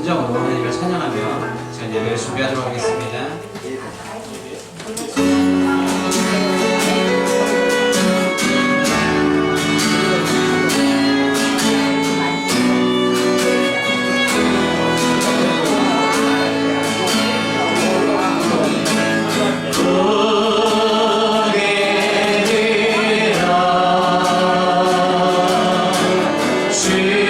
심정으로 하나님을 찬양하며 시간 예배를 준비하도록 하겠습니다. 주님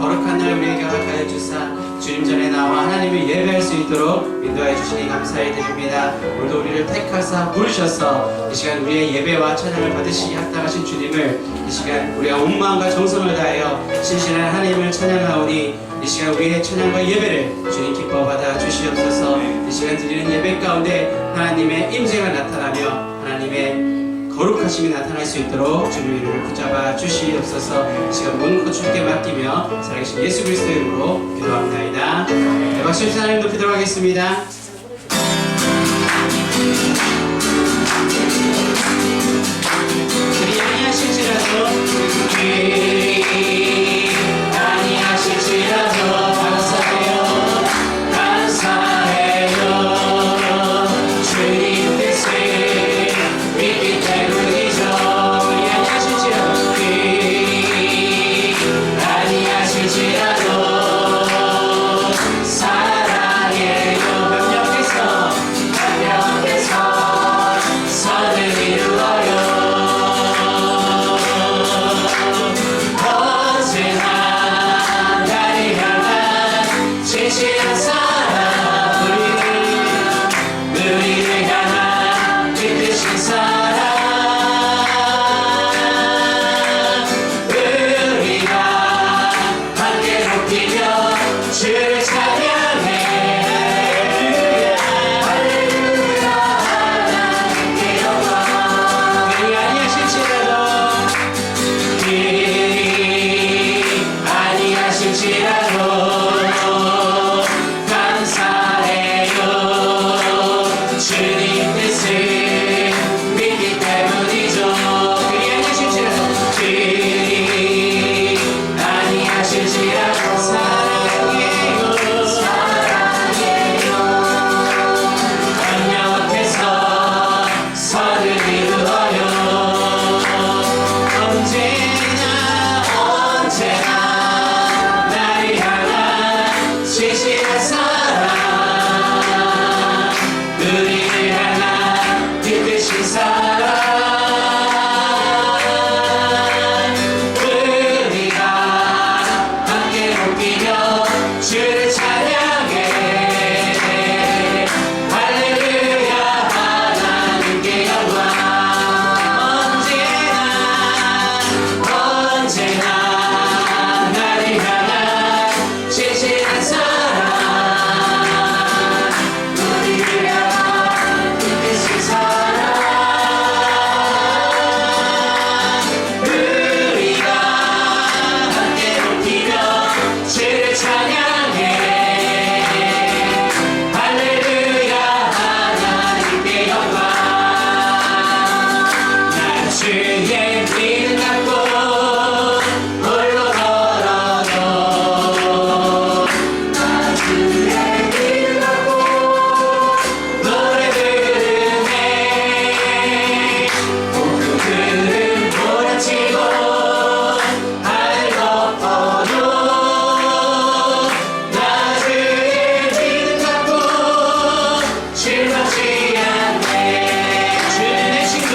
거룩한 날 우리에게 허락하여 주사 주님 전에 나와 하나님을 예배할 수 있도록 인도하여 주시니 감사히 드립니다. 오늘도 우리를 택하사 부르셔서 이 시간 우리의 예배와 찬양을 받으시기 합당하신 주님을 이 시간 우리가 온 마음과 정성을 다하여 신실한 하나님을 찬양하오니 이 시간 우리의 찬양과 예배를 주님 기뻐 받아 주시옵소서. 이 시간 드리는 예배 가운데 하나님의 임재가 나타나며 하나님의 거룩하심이 나타날 수 있도록 주님의 이름을 붙잡아 주시옵소서. 이 시간 모든 것 주께 맡기며 살아계신 예수 그리스도의 이름으로 기도합나이다. 네, 박수 주신 하나님 높이도록 하겠습니다. 그리 아니하실지라도 그리 아니하실지라도 감사해요 감사해요 주님 뜻을 믿기 때문이죠. 그리 아니하실지라도 그리 아니하실지라도 사랑해요 명령해서 선을 이루어요. 언제나 나를 향한 진실한 사랑 우리를 향한 믿으신 사랑 우리가 함께 높이며 주를 찬양해 할렐루야 하나님께 영광 그리 아니하실지라도 그리 아니하실지라도 감사해요 주님 뜻을 믿기 때문이죠. 그리 아니하실지라도 그리 아니하실지라도 사랑해요 강력해서 선을 이루어요. 언제나 나를 향한 진실한 사랑 우리를 향한 빛드신 사랑 우리가 함께 높이며 주를 찬양해 할렐루야 하나님께 영광 언제나 나를 향한 진실한 사랑 우리를 향한 빛드신 사랑 우리가 함께 높이며 주를 찬양해 할렐루야 하나님께 영광 나 주의 믿음 갖고 홀로 걸어도 나 주의 믿음 갖고 노래 부르네 오늘은 몰아치고 하늘 덮어도 나 주의 믿음 갖고 실망치 않네 주의 친구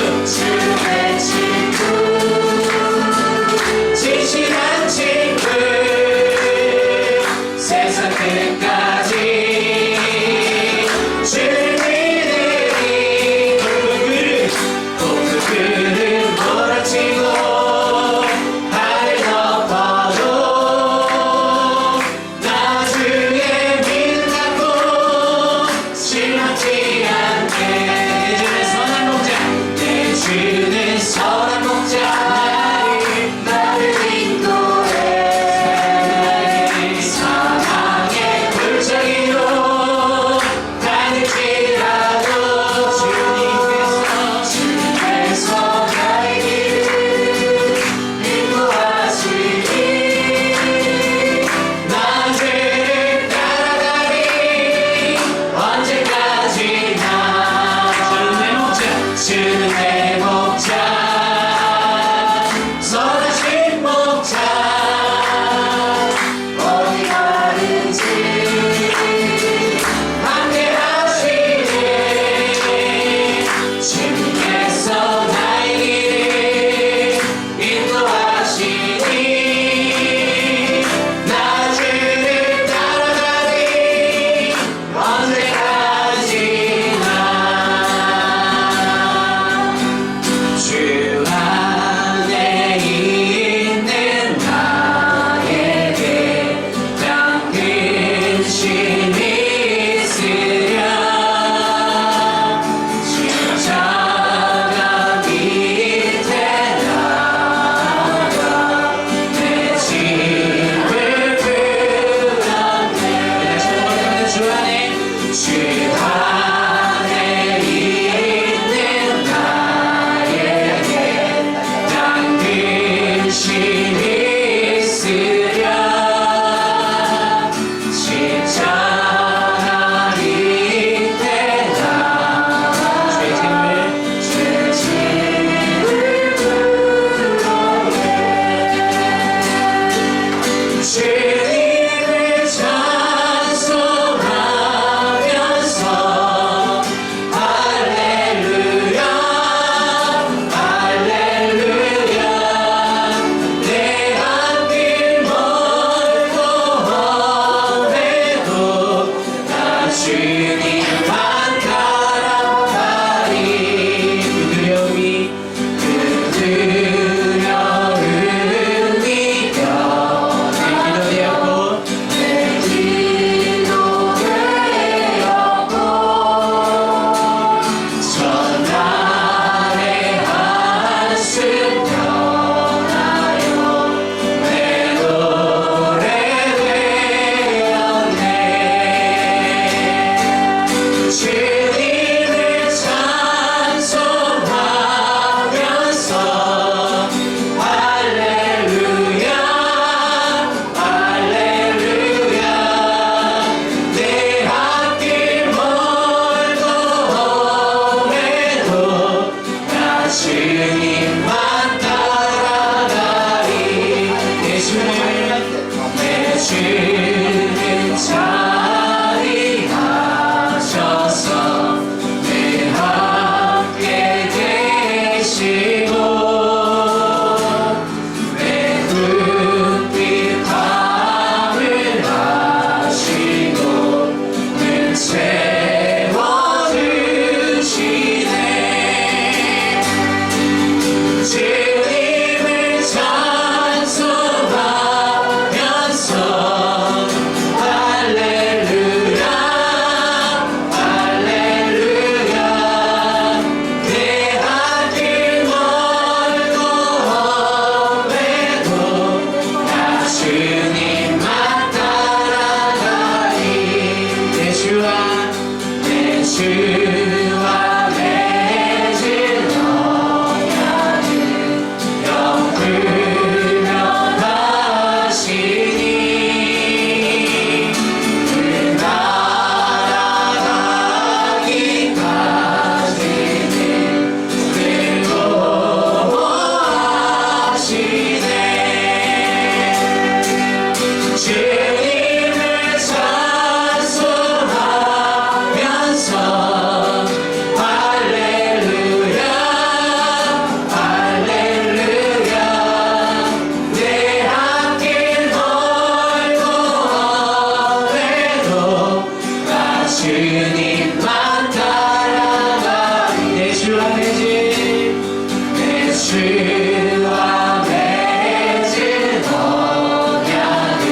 주와 맺은 언약은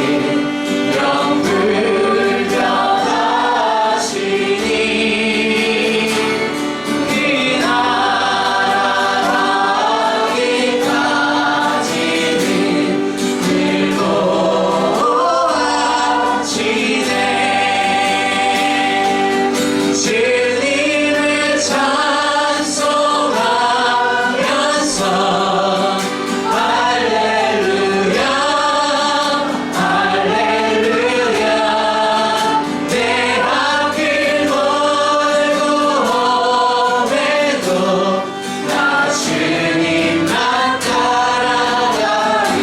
영불 변하시니 그 나라 가기까지는 즐거워하시네. 주님을 찬송하면서 할렐루야 할렐루야 내 앞길 멀고 험해도 나 주님만 따라가리.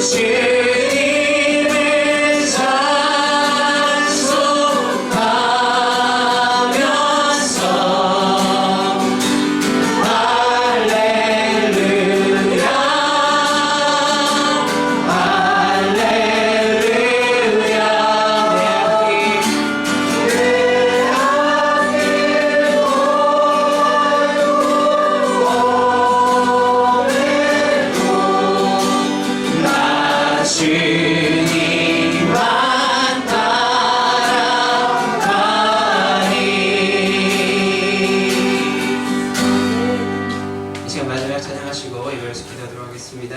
주님을 찬송하면서 할렐루야 할렐루야 내 앞길 나 주님만 따라가리. 이 시간 마지막 찬양하시고 예배에서 기도하도록 하겠습니다.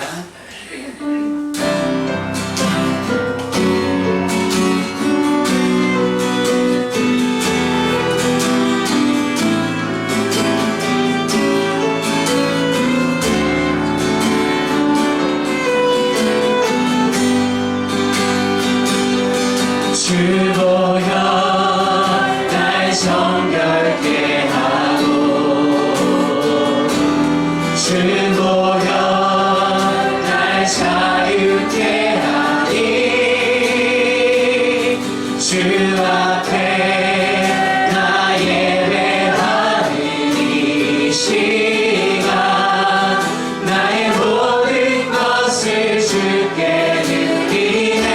주 보여 날 정결케 하고 주 보여 날 자유케 하니 주 앞에 나 예배하는 이 시간 나의 모든 것을 주께 드리네.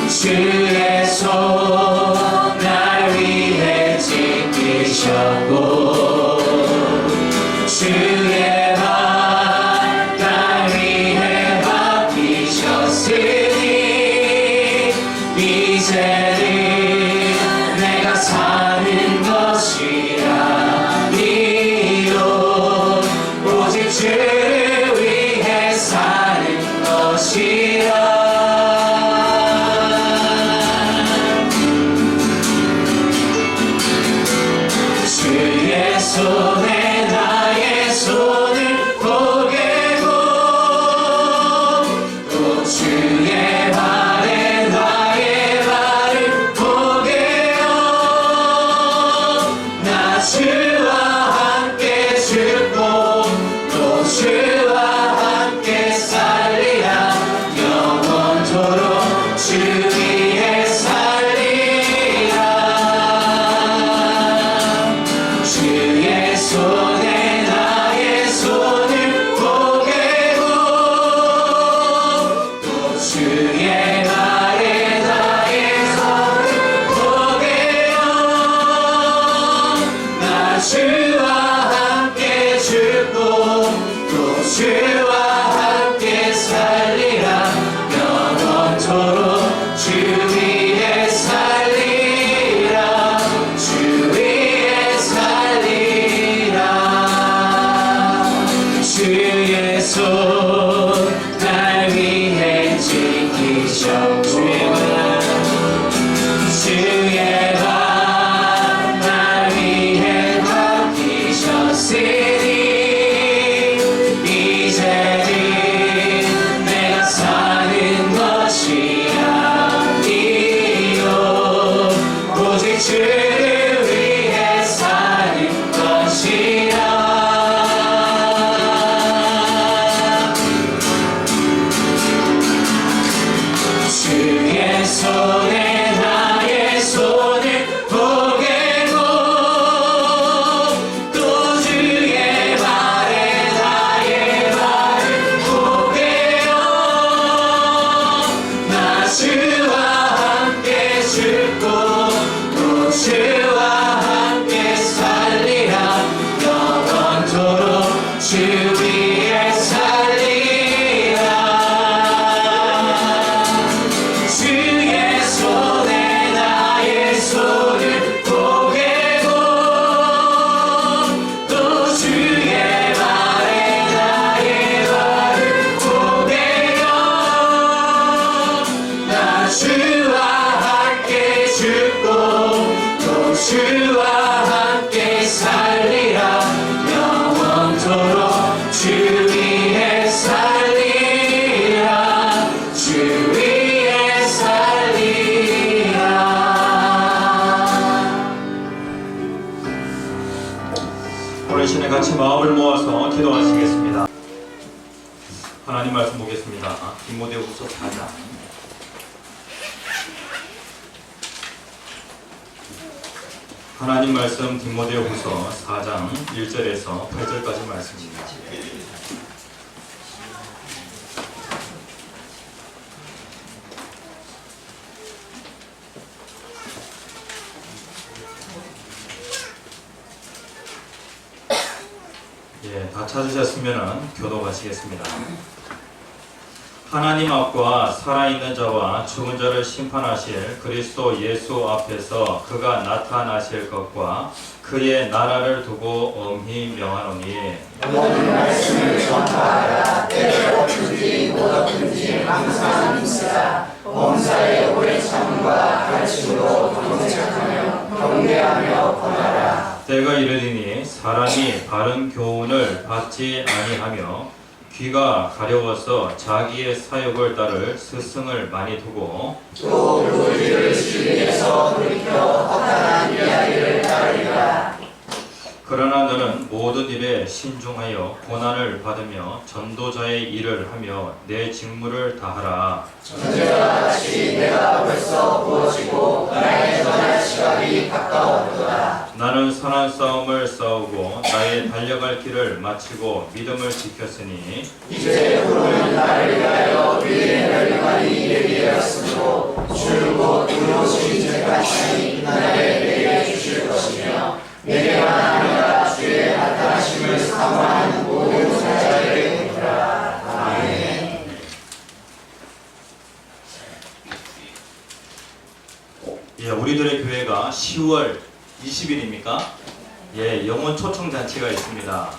주의 손 날 위해 지키셨고 주의 발 날 위해 박히셨으니 이제는 내가 사는 것이 아니요 오직 주를 위해 사는 것이라. 주의 손에 나의 손을 포개고 또 주의 발에 나의 발을 포개어 나 주와 함께 죽고 또 주와 함께 살리라. 영원토록 주 위에 살리라. 주의 손에 나의 손을 포개고 또 주의 발에 나의 손을 포개어 나 주와 함께 죽고 또 주와 함께 살리라. 영원토록 주 위에 살리라. 주 위에 살리라. 주의 손 날 위해 지키셨고 주의 발 날 위해 박히셨으니 이제 오늘 시간에 같이 마음을 모아서 기도하시겠습니다. 하나님 말씀 보겠습니다. 디모데후서 4장 하나님 말씀 디모데후서 4장 1절에서 8절까지 말씀입니다. 다 찾으셨으면 교독하시겠습니다. 하나님 앞과 살아있는 자와 죽은 자를 심판하실 그리스도 예수 앞에서 그가 나타나실 것과 그의 나라를 두고 엄히 명하노니 모든 말씀을 전파하라. 때를 얻든지 못 얻든지 항상 힘쓰라. 범사의 오래 참음과 가르침으로 경책하며 경계하며 권하라. 때가 이르리니 사람이 바른 교훈을 받지 아니하며 귀가 가려워서 자기의 사욕을 따를 스승을 많이 두고 또 그 귀를 진리에서 돌이켜 허탄한 이야기를 따르리라. 그러나 너는 모든 일에 신중하여 고난을 받으며 전도자의 일을 하며 내 직무를 다하라. 전제와 같이 내가 벌써 부어지고 나의 떠날 시각이 가까웠도다. 나는 선한 싸움을 싸우고 나의 달려갈 길을 마치고 믿음을 지켰으니 이제 후로는 나를 위하여 위에 멸망이 이르리였으므로 줄곧 의로우신 재판장이 나를 내게 주실 것이며 내게만 아니라 주의 나타나심을 사모하는 모든 자에게 보라. 아멘. 우리들의 교회가 10월 20일입니까? 영혼 초청 잔치가 있습니다.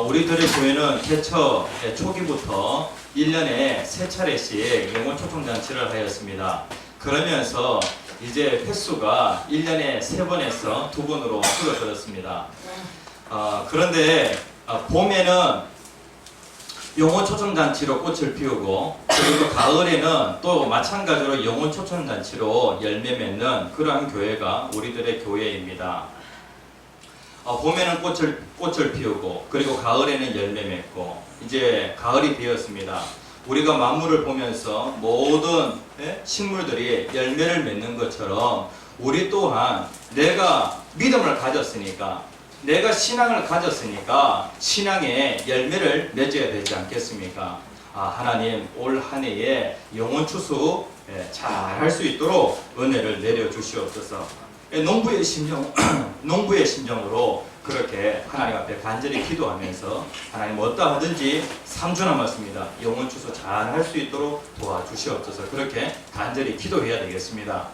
우리들의 교회는 개처 초기부터 1년에 3차례씩 영혼 초청 잔치를 하였습니다. 그러면서 이제 횟수가 1년에 3번에서 2번으로 줄어들었습니다. 그런데 봄에는 영혼 초청 잔치로 꽃을 피우고 그리고 가을에는 또 마찬가지로 영혼 초청 잔치로 열매 맺는 그러한 교회가 우리들의 교회입니다. 봄에는 꽃을 피우고 그리고 가을에는 열매 맺고 이제 가을이 되었습니다. 우리가 만물을 보면서 모든 식물들이 열매를 맺는 것처럼 우리 또한 내가 믿음을 가졌으니까 내가 신앙을 가졌으니까 신앙의 열매를 맺어야 되지 않겠습니까? 하나님 올 한 해에 영혼 추수 잘 할 수 있도록 은혜를 내려 주시옵소서. 농부의 심정으로 그렇게 하나님 앞에 간절히 기도하면서 하나님 어떠하든지 3주 남았습니다. 영혼 추수 잘 할 수 있도록 도와주시옵소서. 그렇게 간절히 기도해야 되겠습니다.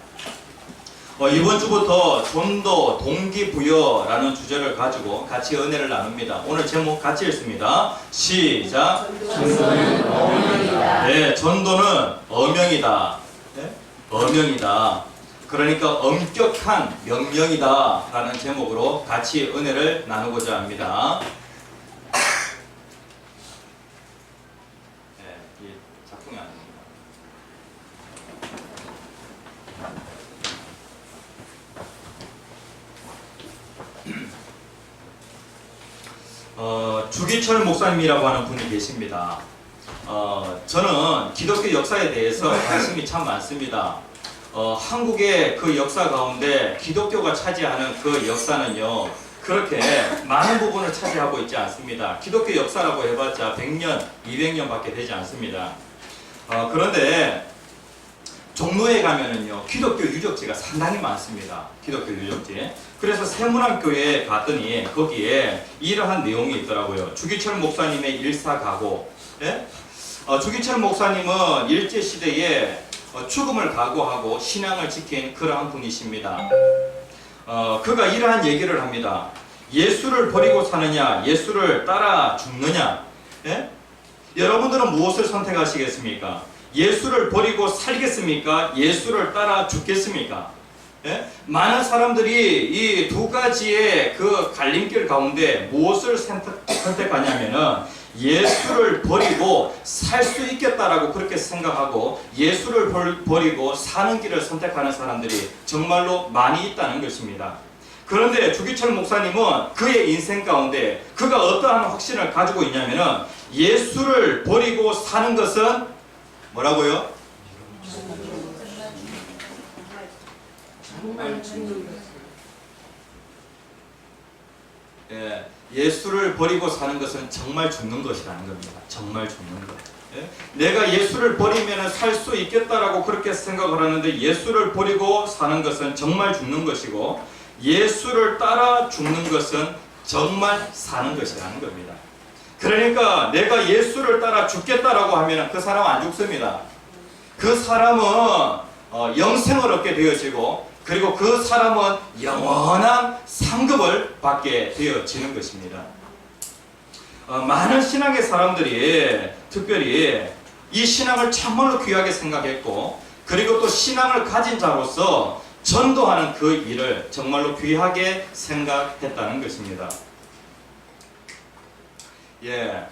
이번 주부터 전도 동기부여라는 주제를 가지고 같이 은혜를 나눕니다. 오늘 제목 같이 읽습니다. 시작. 전도는 어명이다. 네, 전도는 어명이다. 네? 어명이다. 그러니까 엄격한 명령이다 라는 제목으로 같이 은혜를 나누고자 합니다. 네, 이게 작동이 안 됩니다. 주기철 목사님이라고 하는 분이 계십니다. 저는 기독교 역사에 대해서 관심이 참 많습니다. 한국의 그 역사 가운데 기독교가 차지하는 그 역사는요, 그렇게 많은 부분을 차지하고 있지 않습니다. 기독교 역사라고 해봤자 100년, 200년밖에 되지 않습니다. 그런데 종로에 가면은요, 기독교 유적지가 상당히 많습니다. 기독교 유적지. 그래서 세문안교회에 갔더니 거기에 이러한 내용이 있더라고요. 주기철 목사님의 일사각오. 예? 주기철 목사님은 일제시대에 죽음을 각오하고 신앙을 지킨 그러한 분이십니다. 그가 이러한 얘기를 합니다. 예수를 버리고 사느냐, 예수를 따라 죽느냐. 예? 여러분들은 무엇을 선택하시겠습니까? 예수를 버리고 살겠습니까? 예수를 따라 죽겠습니까? 예? 많은 사람들이 이 두 가지의 그 갈림길 가운데 무엇을 선택하냐면은 예수를 버리고 살 수 있겠다라고 그렇게 생각하고 예수를 버리고 사는 길을 선택하는 사람들이 정말로 많이 있다는 것입니다. 그런데 주기철 목사님은 그의 인생 가운데 그가 어떠한 확신을 가지고 있냐면은 예수를 버리고 사는 것은 뭐라고요? 예, 예수를 버리고 사는 것은 정말 죽는 것이라는 겁니다. 정말 죽는 것. 예? 내가 예수를 버리면 살 수 있겠다라고 그렇게 생각을 하는데 예수를 버리고 사는 것은 정말 죽는 것이고 예수를 따라 죽는 것은 정말 사는 것이라는 겁니다. 그러니까 내가 예수를 따라 죽겠다라고 하면 그 사람은 안 죽습니다. 그 사람은 영생을 얻게 되어지고 그리고 그 사람은 영원한 상급을 받게 되어지는 것입니다. 많은 신앙의 사람들이 특별히 이 신앙을 참말로 귀하게 생각했고 그리고 또 신앙을 가진 자로서 전도하는 그 일을 정말로 귀하게 생각했다는 것입니다. 예,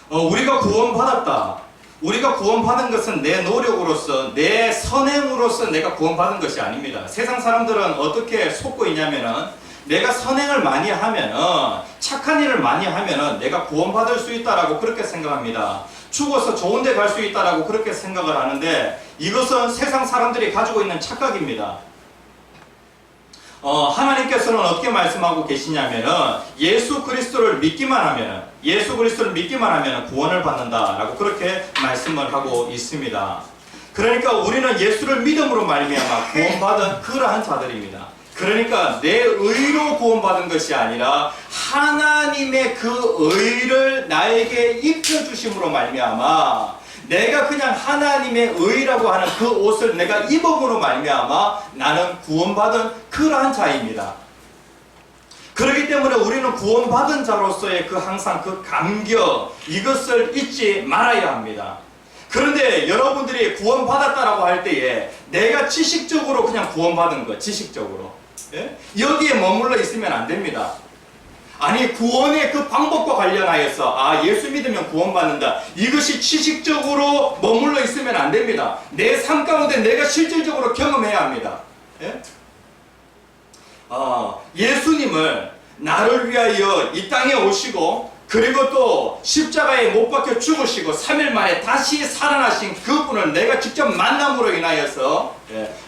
우리가 구원받았다. 우리가 구원받은 것은 내 노력으로서 내 선행으로서 내가 구원받은 것이 아닙니다. 세상 사람들은 어떻게 속고 있냐면은 내가 선행을 많이 하면은 착한 일을 많이 하면은 내가 구원받을 수 있다라고 그렇게 생각합니다. 죽어서 좋은 데 갈 수 있다라고 그렇게 생각을 하는데 이것은 세상 사람들이 가지고 있는 착각입니다. 하나님께서는 어떻게 말씀하고 계시냐면은 예수 그리스도를 믿기만 하면 구원을 받는다라고 그렇게 말씀을 하고 있습니다. 그러니까 우리는 예수를 믿음으로 말미암아 구원받은 그러한 자들입니다. 그러니까 내 의로 구원받은 것이 아니라 하나님의 그 의를 나에게 입혀주심으로 말미암아 내가 그냥 하나님의 의라고 하는 그 옷을 내가 입음으로 말미암아 나는 구원받은 그러한 자입니다. 그렇기 때문에 우리는 구원받은 자로서의 그 항상 그 감격 이것을 잊지 말아야 합니다. 그런데 여러분들이 구원받았다라고 할 때에 내가 지식적으로 그냥 구원받은 것, 지식적으로 여기에 머물러 있으면 안 됩니다. 아니 구원의 그 방법과 관련하여서 예수 믿으면 구원받는다 이것이 지식적으로 머물러 있으면 안 됩니다. 내 삶 가운데 내가 실질적으로 경험해야 합니다. 예수님을 나를 위하여 이 땅에 오시고 그리고 또 십자가에 못 박혀 죽으시고 3일 만에 다시 살아나신 그분을 내가 직접 만남으로 인하여서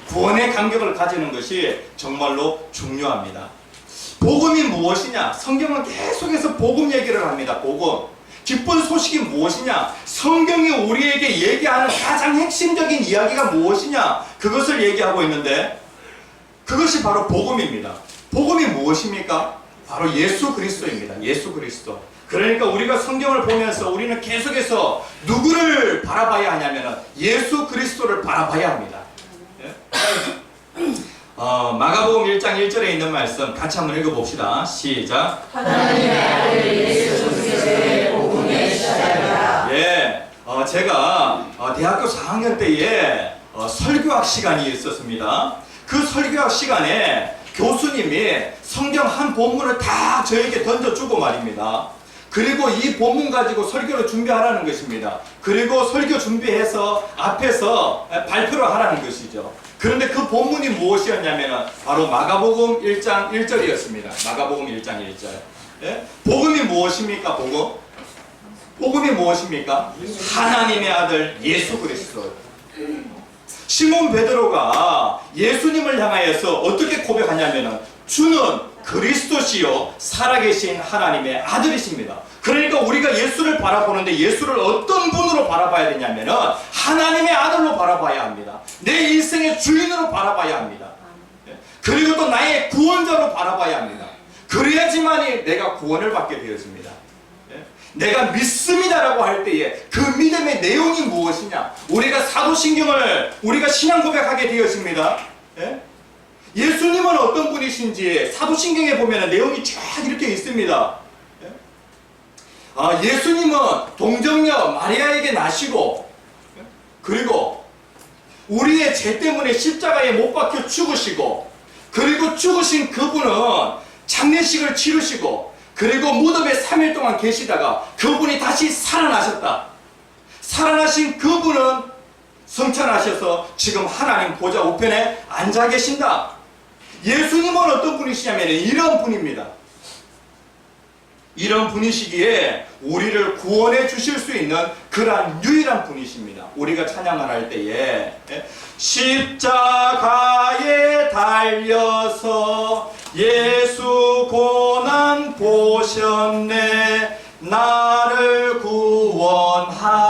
구원의 감격을 가지는 것이 정말로 중요합니다. 복음이 무엇이냐? 성경은 계속해서 복음 얘기를 합니다. 복음. 기쁜 소식이 무엇이냐? 성경이 우리에게 얘기하는 가장 핵심적인 이야기가 무엇이냐? 그것을 얘기하고 있는데 그것이 바로 복음입니다. 복음이 무엇입니까? 바로 예수 그리스도입니다. 예수 그리스도. 그러니까 우리가 성경을 보면서 우리는 계속해서 누구를 바라봐야 하냐면 예수 그리스도를 바라봐야 합니다. 마가복음 1장 1절에 있는 말씀 같이 한번 읽어봅시다. 시작. 하나님의 아들 예수 그리스도의 복음의 시작이다. 제가 대학교 4학년 때에 설교학 시간이 있었습니다. 그 설교학 시간에 교수님이 성경 한 본문을 다 저에게 던져주고 말입니다. 그리고 이 본문 가지고 설교를 준비하라는 것입니다. 그리고 설교 준비해서 앞에서 발표를 하라는 것이죠. 그런데 그 본문이 무엇이었냐면 바로 마가복음 1장 1절이었습니다. 마가복음 1장 1절. 복음이 무엇입니까? 복음이 무엇입니까? 하나님의 아들 예수 그리스도. 시몬 베드로가 예수님을 향하여서 어떻게 고백하냐면 주는 그리스도시요 살아계신 하나님의 아들이십니다. 그러니까 우리가 예수를 바라보는데 예수를 어떤 분으로 바라봐야 되냐면 하나님의 아들로 바라봐야 합니다. 내 인생의 주인으로 바라봐야 합니다. 그리고 또 나의 구원자로 바라봐야 합니다. 그래야지만이 내가 구원을 받게 되어집니다. 내가 믿습니다라고 할 때에 그 믿음의 내용이 무엇이냐? 우리가 사도신경을 우리가 신앙 고백하게 되어집니다. 예수님은 어떤 분이신지 사도신경에 보면 내용이 쫙 이렇게 있습니다. 예수님은 동정녀 마리아에게 나시고 그리고 우리의 죄 때문에 십자가에 못 박혀 죽으시고 그리고 죽으신 그분은 장례식을 치르시고 그리고 무덤에 3일 동안 계시다가 그분이 다시 살아나셨다. 살아나신 그분은 성천하셔서 지금 하나님 보좌 우편에 앉아 계신다. 예수님은 어떤 분이시냐면 이런 분입니다. 이런 분이시기에 우리를 구원해 주실 수 있는 그러한 유일한 분이십니다. 우리가 찬양을 할 때에 십자가에 달려서 예수 고난 보셨네 나를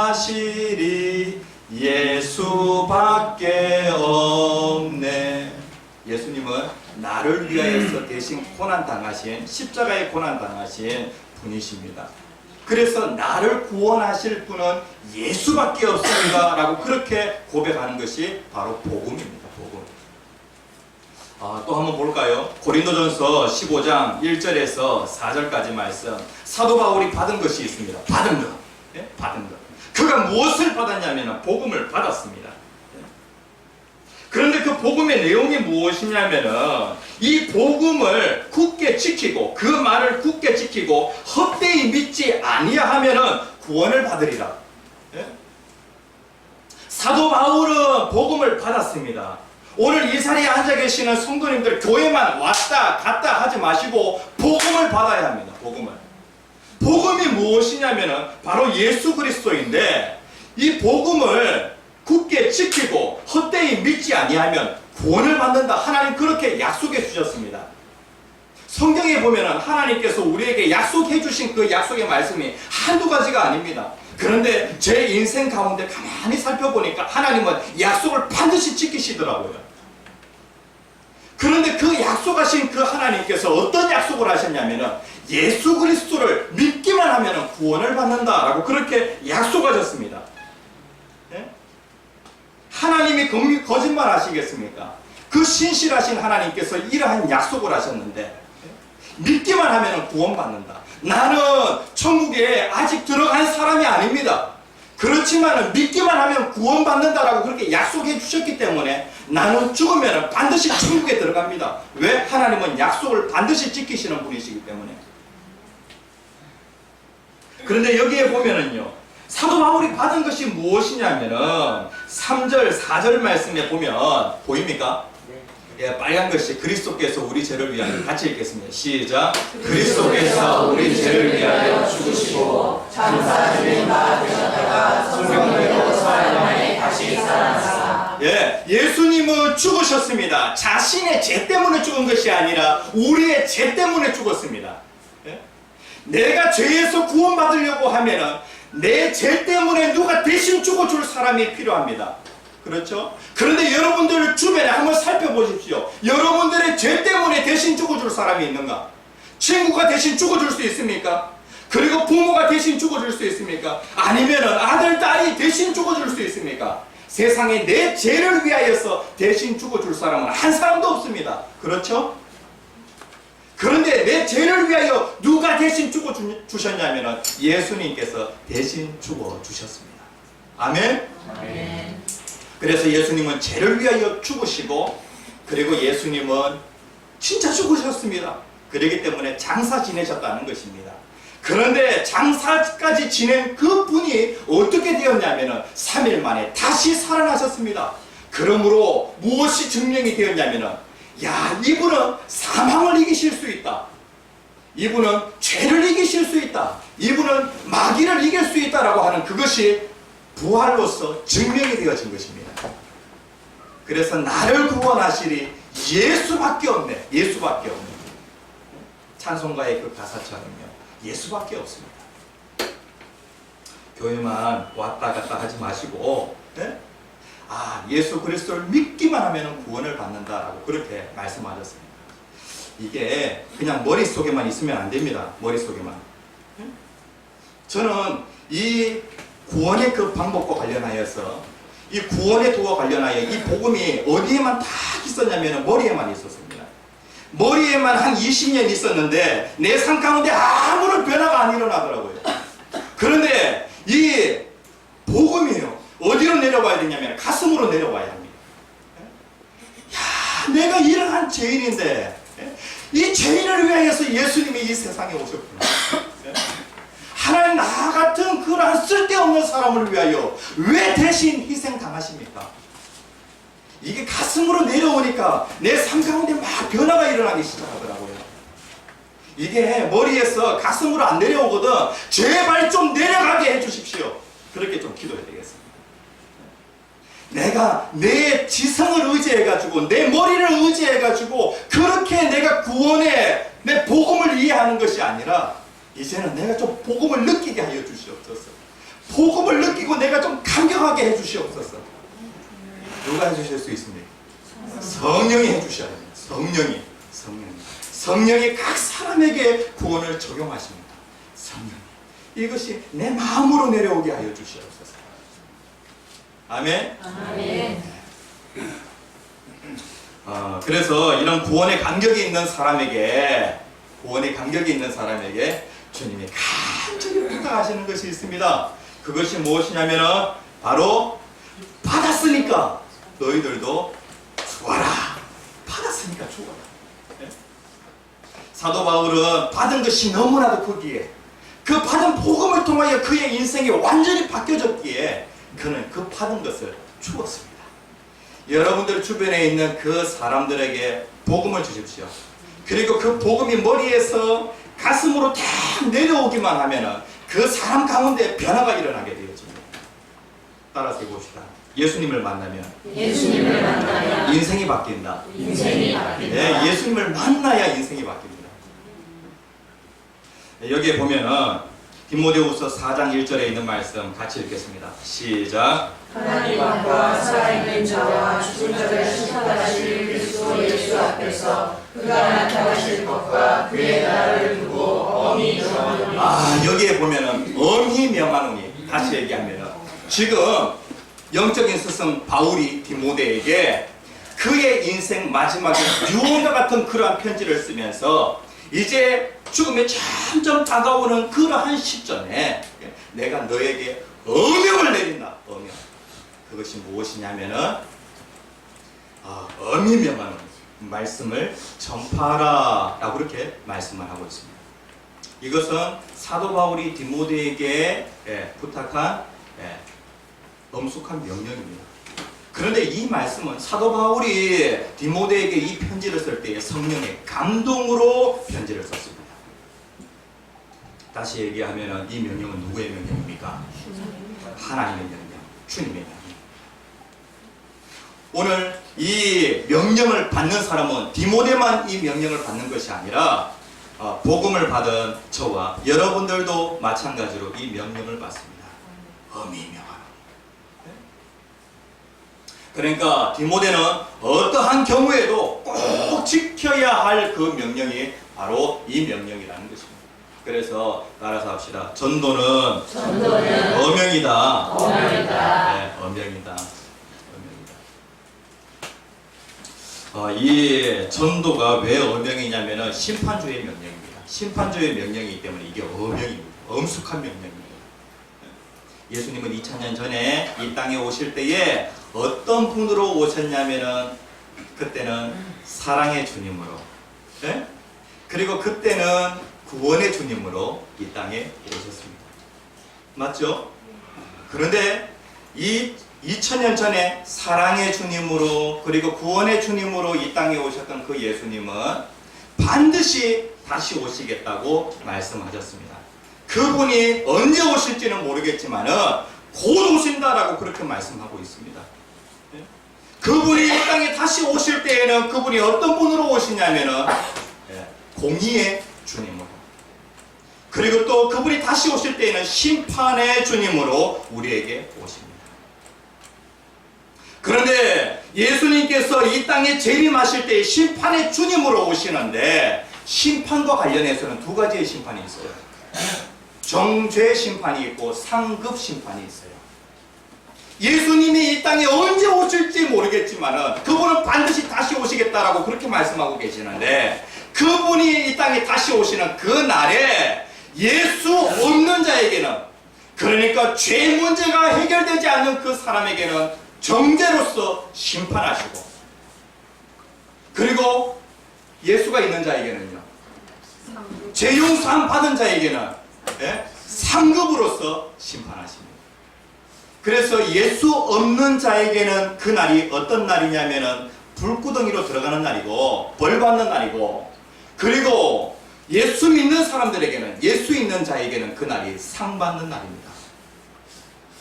구원하시리 예수밖에 없네. 예수님은 나를 위하여서 대신 고난 당하신 십자가에 고난 당하신 분이십니다. 그래서 나를 구원하실 분은 예수밖에 없습니다 라고 그렇게 고백하는 것이 바로 복음입니다. 복음. 또 한번 볼까요? 고린도전서 15장 1절에서 4절까지 말씀. 사도 바울이 받은 것이 있습니다. 받은 것. 예? 받은 것. 그가 무엇을 받았냐면 복음을 받았습니다. 그런데 그 복음의 내용이 무엇이냐면은 이 복음을 굳게 지키고 그 말을 굳게 지키고 헛되이 믿지 아니하면은 구원을 받으리라. 예? 사도 바울은 복음을 받았습니다. 오늘 이 자리에 앉아 계시는 성도님들 교회만 왔다 갔다 하지 마시고 복음을 받아야 합니다. 복음을. 복음이 무엇이냐면은 바로 예수 그리스도인데 이 복음을 굳게 지키고 헛되이 믿지 아니하면 구원을 받는다. 하나님 그렇게 약속해 주셨습니다. 성경에 보면은 하나님께서 우리에게 약속해 주신 그 약속의 말씀이 한두 가지가 아닙니다. 그런데 제 인생 가운데 가만히 살펴보니까 하나님은 약속을 반드시 지키시더라고요. 그런데 그 약속하신 그 하나님께서 어떤 약속을 하셨냐면은 예수 그리스도를 믿기만 하면은 구원을 받는다라고 그렇게 약속하셨습니다. 하나님이 거짓말 하시겠습니까? 그 신실하신 하나님께서 이러한 약속을 하셨는데 믿기만 하면 구원받는다. 나는 천국에 아직 들어간 사람이 아닙니다. 그렇지만 믿기만 하면 구원받는다라고 그렇게 약속해 주셨기 때문에 나는 죽으면 반드시 천국에 들어갑니다. 왜? 하나님은 약속을 반드시 지키시는 분이시기 때문에. 그런데 여기에 보면은요, 사도 바울이 받은 것이 무엇이냐면은 3절, 4절 말씀에 보면 보입니까? 예, 빨간 것이 그리스도께서 우리 죄를 위하여 같이 읽겠습니다. 시작. 그리스도께서 우리 죄를 위하여 죽으시고 장사 죽인 바 되셨다가 성령으로 사흘 만에 다시 살아나사. 예, 예수님은 죽으셨습니다. 자신의 죄 때문에 죽은 것이 아니라 우리의 죄 때문에 죽었습니다. 예? 내가 죄에서 구원받으려고 하면은 내 죄 때문에 누가 대신 죽어줄 사람이 필요합니다. 그렇죠? 그런데 여러분들 주변에 한번 살펴보십시오. 여러분들의 죄 때문에 대신 죽어줄 사람이 있는가? 친구가 대신 죽어줄 수 있습니까? 그리고 부모가 대신 죽어줄 수 있습니까? 아니면 아들, 딸이 대신 죽어줄 수 있습니까? 세상에 내 죄를 위하여서 대신 죽어줄 사람은 한 사람도 없습니다. 그렇죠? 그런데 내 죄를 위하여 누가 대신 죽어주셨냐면 예수님께서 대신 죽어주셨습니다. 아멘? 아멘. 그래서 예수님은 죄를 위하여 죽으시고 그리고 예수님은 진짜 죽으셨습니다. 그렇기 때문에 장사 지내셨다는 것입니다. 그런데 장사까지 지낸 그 분이 어떻게 되었냐면 3일 만에 다시 살아나셨습니다. 그러므로 무엇이 증명이 되었냐면 야, 이분은 사망을 이기실 수 있다. 이분은 죄를 이기실 수 있다. 이분은 마귀를 이길 수 있다라고 하는 그것이 부활로서 증명이 되어진 것입니다. 그래서 나를 구원하시리 예수밖에 없네. 예수밖에 없네. 찬송가의 그 가사처럼요. 예수밖에 없습니다. 교회만 왔다 갔다 하지 마시고 예수 그리스도를 믿기만 하면 구원을 받는다라고 그렇게 말씀하셨습니다. 이게 그냥 머릿속에만 있으면 안 됩니다. 머릿속에만. 저는 이 구원의 그 방법과 관련하여서 이 구원의 도와 관련하여 이 복음이 어디에만 다 있었냐면 머리에만 있었습니다. 머리에만 한 20년 있었는데 내 삶 가운데 아무런 변화가 안 일어나더라고요. 그런데 이 복음이요. 어디로 내려와야 되냐면 가슴으로 내려와야 합니다. 야, 내가 이러한 죄인인데 이 죄인을 위하여서 예수님이 이 세상에 오셨구나. 하나님 나 같은 그러한 쓸데없는 사람을 위하여 왜 대신 희생당하십니까? 이게 가슴으로 내려오니까 내 삶 가운데 막 변화가 일어나기 시작하더라고요. 이게 머리에서 가슴으로 안 내려오거든. 제발 좀 내려가게 해주십시오. 그렇게 좀 기도해야 되겠습니다. 내가 내 지성을 의지해가지고 내 머리를 의지해가지고 그렇게 내가 구원의 내 복음을 이해하는 것이 아니라 이제는 내가 좀 복음을 느끼게 하여 주시옵소서. 복음을 느끼고 내가 좀 감격하게 해 주시옵소서. 누가 해주실 수 있습니까? 성령이 해주셔야 됩니다. 성령이 각 사람에게 구원을 적용하십니다. 성령, 이것이 내 마음으로 내려오게 하여 주시옵소서. 아멘. 아멘. 그래서 이런 구원의 간격이 있는 사람에게 주님이 간절히 부탁하시는 것이 있습니다. 그것이 무엇이냐면은 바로 받았으니까 너희들도 주어라. 받았으니까 주어라. 사도 바울은 받은 것이 너무나도 크기에 그 받은 복음을 통하여 그의 인생이 완전히 바뀌어졌기에 그는 그 받은 것을 주었습니다. 여러분들 주변에 있는 그 사람들에게 복음을 주십시오. 그리고 그 복음이 머리에서 가슴으로 탁 내려오기만 하면은 그 사람 가운데 변화가 일어나게 되어집니다. 따라서 해봅시다. 예수님을 만나면 인생이 바뀐다. 네, 예수님을 만나야 인생이 바뀝니다. 여기에 보면은 디모데후서 4장 1절에 있는 말씀 같이 읽겠습니다. 시작. 하나님 앞과 살아있는 자와 죽은 자를 심판하실 그리스도 예수 앞에서 그가 나타나실 것과 그의 나라를 두고 엄히 명하노니. 여기에 보면은 엄히 명하노니 다시 얘기하면은 지금 영적인 스승 바울이 디모데에게 그의 인생 마지막에 유언과 같은 그러한 편지를 쓰면서 이제 죽음이 점점 다가오는 그러한 시점에 내가 너에게 어명을 내린다. 어명. 그것이 무엇이냐면은 엄히 명하는 말씀을 전파하라 라고 그렇게 말씀을 하고 있습니다. 이것은 사도 바울이 디모데에게 부탁한 엄숙한 명령입니다. 그런데 이 말씀은 사도 바울이 디모데에게 이 편지를 쓸 때에 성령의 감동으로 편지를 썼습니다. 다시 얘기하면 이 명령은 누구의 명령입니까? 하나님의 명령, 주님의 명령. 오늘 이 명령을 받는 사람은 디모데만 이 명령을 받는 것이 아니라 복음을 받은 저와 여러분들도 마찬가지로 이 명령을 받습니다. 어미명하라. 그러니까 디모데는 어떠한 경우에도 꼭 지켜야 할 그 명령이 바로 이 명령이라는 것입니다. 그래서 따라서 합시다. 전도는 어명이다. 네, 어명이다. 이 전도가 왜 어명이냐면은 심판주의 명령입니다. 심판주의 명령이기 때문에 이게 어명입니다. 엄숙한 명령입니다. 예수님은 2000년 전에 이 땅에 오실 때에 어떤 분으로 오셨냐면은 그때는 사랑의 주님으로, 네? 그리고 그때는 구원의 주님으로 이 땅에 오셨습니다. 맞죠? 그런데 이 2000년 전에 사랑의 주님으로 그리고 구원의 주님으로 이 땅에 오셨던 그 예수님은 반드시 다시 오시겠다고 말씀하셨습니다. 그분이 언제 오실지는 모르겠지만은 곧 오신다라고 그렇게 말씀하고 있습니다. 그분이 이 땅에 다시 오실 때에는 그분이 어떤 분으로 오시냐면은 공의의 주님으로, 그리고 또 그분이 다시 오실 때에는 심판의 주님으로 우리에게 오십니다. 그런데 예수님께서 이 땅에 재림하실 때 심판의 주님으로 오시는데 심판과 관련해서는 두 가지의 심판이 있어요. 정죄 심판이 있고 상급 심판이 있어요. 예수님이 이 땅에 언제 오실지 모르겠지만은 그분은 반드시 다시 오시겠다라고 그렇게 말씀하고 계시는데 그분이 이 땅에 다시 오시는 그 날에 예수 없는 자에게는, 그러니까 죄 문제가 해결되지 않는 그 사람에게는 정죄로서 심판하시고, 그리고 예수가 있는 자에게는요, 죄용서함 받은 자에게는 상급으로서 심판하십니다. 그래서 예수 없는 자에게는 그 날이 어떤 날이냐면은 불구덩이로 들어가는 날이고 벌 받는 날이고, 그리고 예수 믿는 사람들에게는, 예수 있는 자에게는 그 날이 상 받는 날입니다.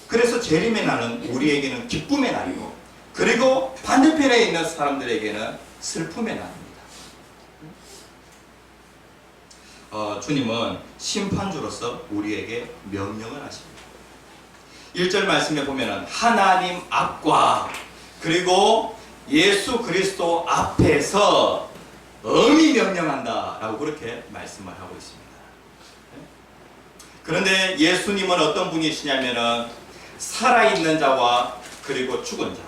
그래서 재림의 날은 우리에게는 기쁨의 날이고, 그리고 반대편에 있는 사람들에게는 슬픔의 날입니다. 주님은 심판주로서 우리에게 명령을 하십니다. 1절 말씀에 보면은 하나님 앞과 그리고 예수 그리스도 앞에서 엄히 명령한다 라고 그렇게 말씀을 하고 있습니다. 그런데 예수님은 어떤 분이시냐면은 살아있는 자와 그리고 죽은 자.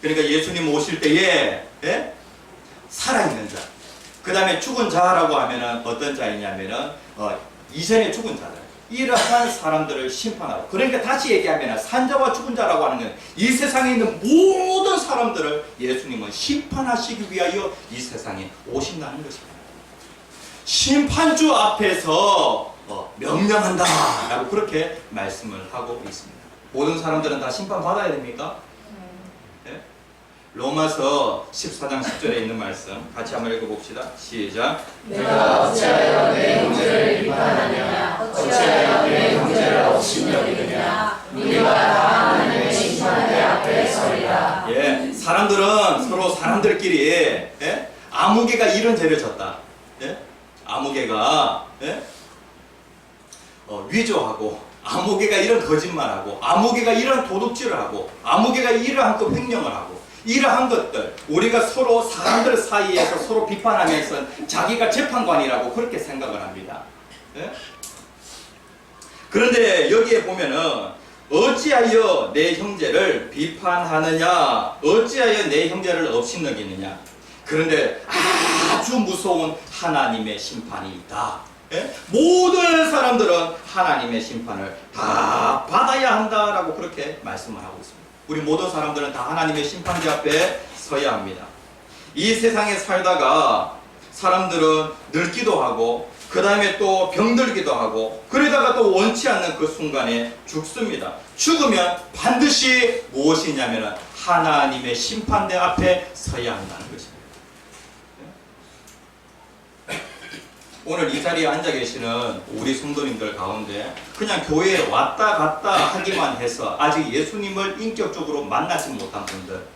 그러니까 예수님 오실 때에 살아있는 자, 그 다음에 죽은 자라고 하면은 어떤 자이냐면은 이전에 죽은 자들, 이러한 사람들을 심판하고, 그러니까 다시 얘기하면 산자와 죽은 자라고 하는 건 이 세상에 있는 모든 사람들을 예수님은 심판하시기 위하여 이 세상에 오신다는 것입니다. 심판주 앞에서 명령한다 라고 그렇게 말씀을 하고 있습니다. 모든 사람들은 다 심판받아야 됩니까? 네? 로마서 14장 10절에 있는 말씀 같이 한번 읽어봅시다. 시작. 내가 어찌하여 내 형제를 비판하느냐, 어찌하여 내 형제를 업신여기느냐, 네가 다 하나님의 심판대 앞에 서리라. 예, 사람들은 서로 사람들끼리 아무개가 이런 죄를 졌다. 아무개가 위조하고, 아무개가 이런 거짓말하고, 아무개가 이런 도둑질을 하고, 아무개가 이러한 그 횡령을 하고, 이러한 것들 우리가 서로 사람들 사이에서 서로 비판하면서 자기가 재판관이라고 그렇게 생각을 합니다. 그런데 여기에 보면은 어찌하여 내 형제를 비판하느냐, 어찌하여 내 형제를 업신여기느냐. 그런데 아주 무서운 하나님의 심판이 있다. 모든 사람들은 하나님의 심판을 다 받아야 한다라고 그렇게 말씀을 하고 있습니다. 우리 모든 사람들은 다 하나님의 심판대 앞에 서야 합니다. 이 세상에 살다가 사람들은 늙기도 하고, 그 다음에 또 병들기도 하고, 그러다가 또 원치 않는 그 순간에 죽습니다. 죽으면 반드시 무엇이냐면 하나님의 심판대 앞에 서야 한다는 것입니다. 오늘 이 자리에 앉아 계시는 우리 성도님들 가운데 그냥 교회에 왔다 갔다 하기만 해서 아직 예수님을 인격적으로 만나지 못한 분들,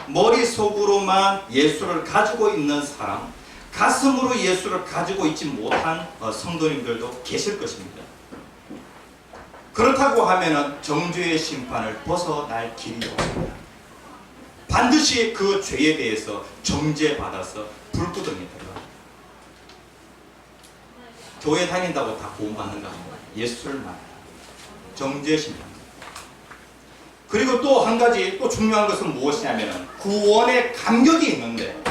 머릿속으로만 예수를 가지고 있는 사람, 가슴으로 예수를 가지고 있지 못한 성도님들도 계실 것입니다. 그렇다고 하면은 정죄의 심판을 벗어날 길이 없습니다. 반드시 그 죄에 대해서 정죄받아서 불구덩이에 들어갑니다. 교회 다닌다고 다 구원받는 거 아닙니다. 예수를 만나 정죄 심판. 그리고 또 한 가지 또 중요한 것은 무엇이냐면 구원의 감격이 있는데,